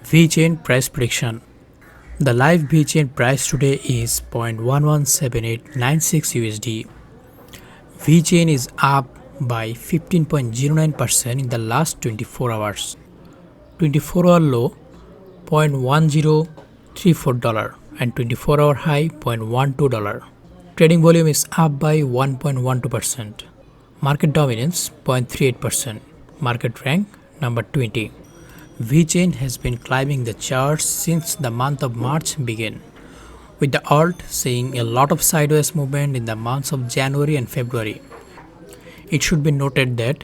Vechain Price Prediction. The live Vechain price today is 0.117896 USD. Vechain is up by 15.09% in the last 24 hours. 24-hour low $0.1034 and 24-hour high $0.12. Trading volume is up by 1.12%. Market dominance 0.38%. Market rank number 20. Vechain has been climbing the charts since the month of March began, with the alt seeing a lot of sideways movement in the months of January and February. It should be noted that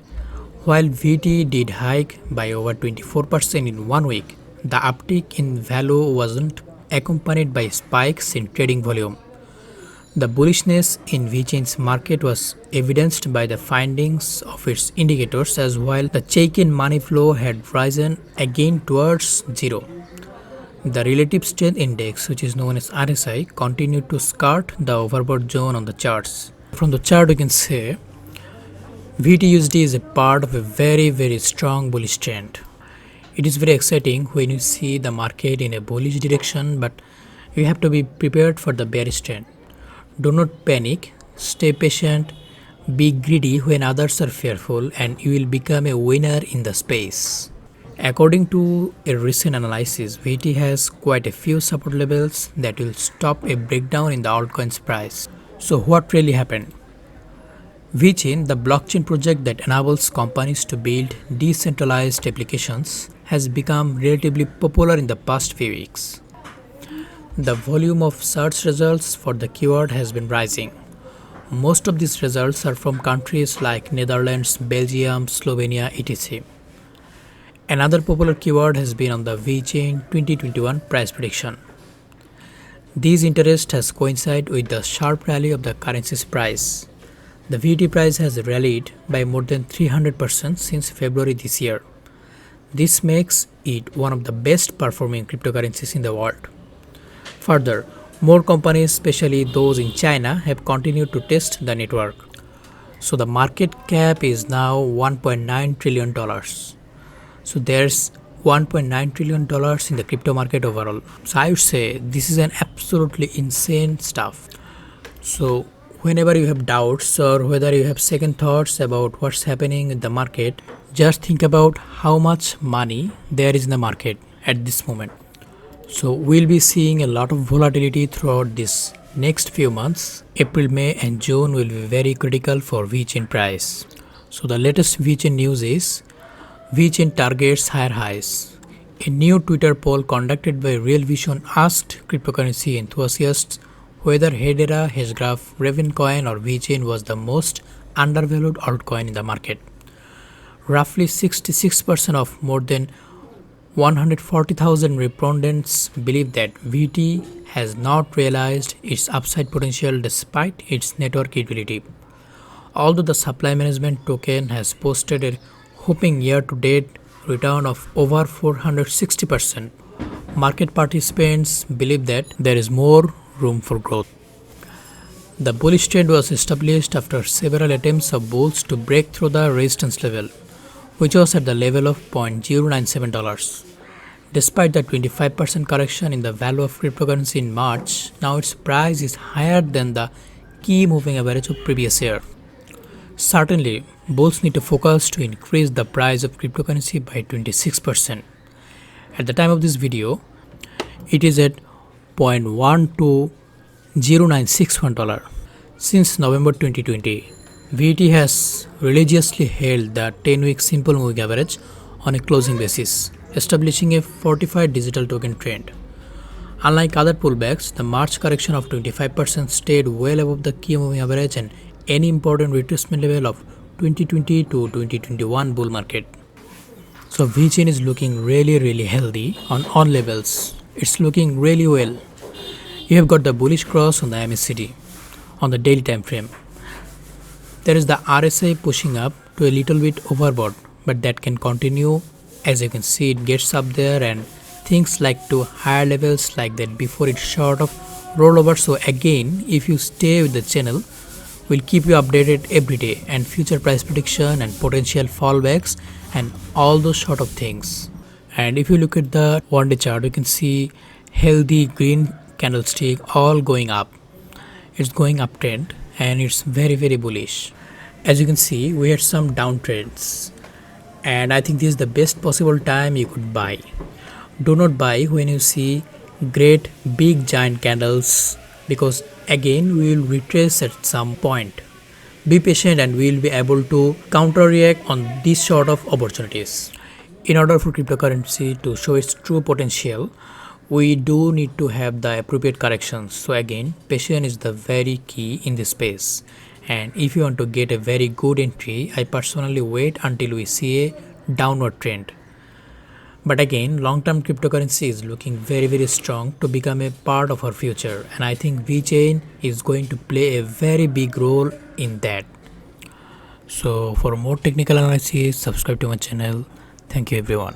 while VT did hike by over 24% in 1 week, the uptick in value wasn't accompanied by spikes in trading volume. The bullishness in Vechain's market was evidenced by the findings of its indicators as well. The check-in money flow had risen again towards zero. The relative strength index, which is known as RSI, continued to skirt the overbought zone on the charts. From the chart, you can see VTUSD is a part of a very strong bullish trend. It is very exciting when you see the market in a bullish direction, but you have to be prepared for the bearish trend. Do not panic, stay patient, be greedy when others are fearful, and you will become a winner in the space. According to a recent analysis, VT has quite a few support levels that will stop a breakdown in the altcoin's price. So what really happened? Vechain, the blockchain project that enables companies to build decentralized applications, has become relatively popular in the past few weeks. The volume of search results for the keyword has been rising. Most of these results are from countries like Netherlands, Belgium, Slovenia, etc. Another popular keyword has been on the Vechain 2021 price prediction. This interest has coincided with the sharp rally of the currency's price. The VT price has rallied by more than 300% since February this year. This makes it one of the best performing cryptocurrencies in the world. Further, more companies, especially those in China, have continued to test the network. So the market cap is now $1.9 trillion. So there's $1.9 trillion in the crypto market overall. So I would say this is an absolutely insane stuff. So whenever you have doubts or whether you have second thoughts about what's happening in the market, just think about how much money there is in the market at this moment. So we'll be seeing a lot of volatility throughout this next few months. April, May and June will be very critical for Vechain price. So the latest Vechain news is Vechain targets higher highs. A new Twitter poll conducted by Real Vision asked cryptocurrency enthusiasts whether Hedera, Hashgraph, Ravencoin or Vechain was the most undervalued altcoin in the market. Roughly 66% of more than 140,000 respondents believe that VT has not realized its upside potential despite its network utility. Although the supply management token has posted a whopping year-to-date return of over 460%, market participants believe that there is more room for growth. The bullish trend was established after several attempts of bulls to break through the resistance level, which was at the level of $0.097. Despite the 25% correction in the value of cryptocurrency in March, now its price is higher than the key moving average of previous year. Certainly, bulls need to focus to increase the price of cryptocurrency by 26%. At the time of this video, it is at $0.120961. Since November 2020, VT has religiously held the 10-week simple moving average on a closing basis, establishing a fortified digital token trend. Unlike other pullbacks, the March correction of 25% stayed well above the key moving average and any important retracement level of 2020 to 2021 bull market. So Vechain is looking really healthy on all levels. It's looking really well. You have got the bullish cross on the MACD on the daily time frame. There is the RSI pushing up to a little bit overbought, but that can continue. As you can see, it gets up there and things like to higher levels like that before it sort of roll over. So again, if you stay with the channel, we'll keep you updated every day and future price prediction and potential fallbacks and all those sort of things. And if you look at the 1-day chart, you can see healthy green candlestick all going up. It's going uptrend and it's very bullish. As you can see, we had some downtrends, and I think this is the best possible time you could buy. Do not buy when you see great big giant candles, because again we will retrace at some point. Be patient and we will be able to counter react on these sort of opportunities. In order for cryptocurrency to show its true potential, we do need to have the appropriate corrections. So again, patience is the very key in this space. And if you want to get a very good entry, I personally wait until we see a downward trend. But again, long-term cryptocurrency is looking very strong to become a part of our future, and I think Vechain is going to play a very big role in that. So for more technical analysis, subscribe to my channel. Thank you everyone.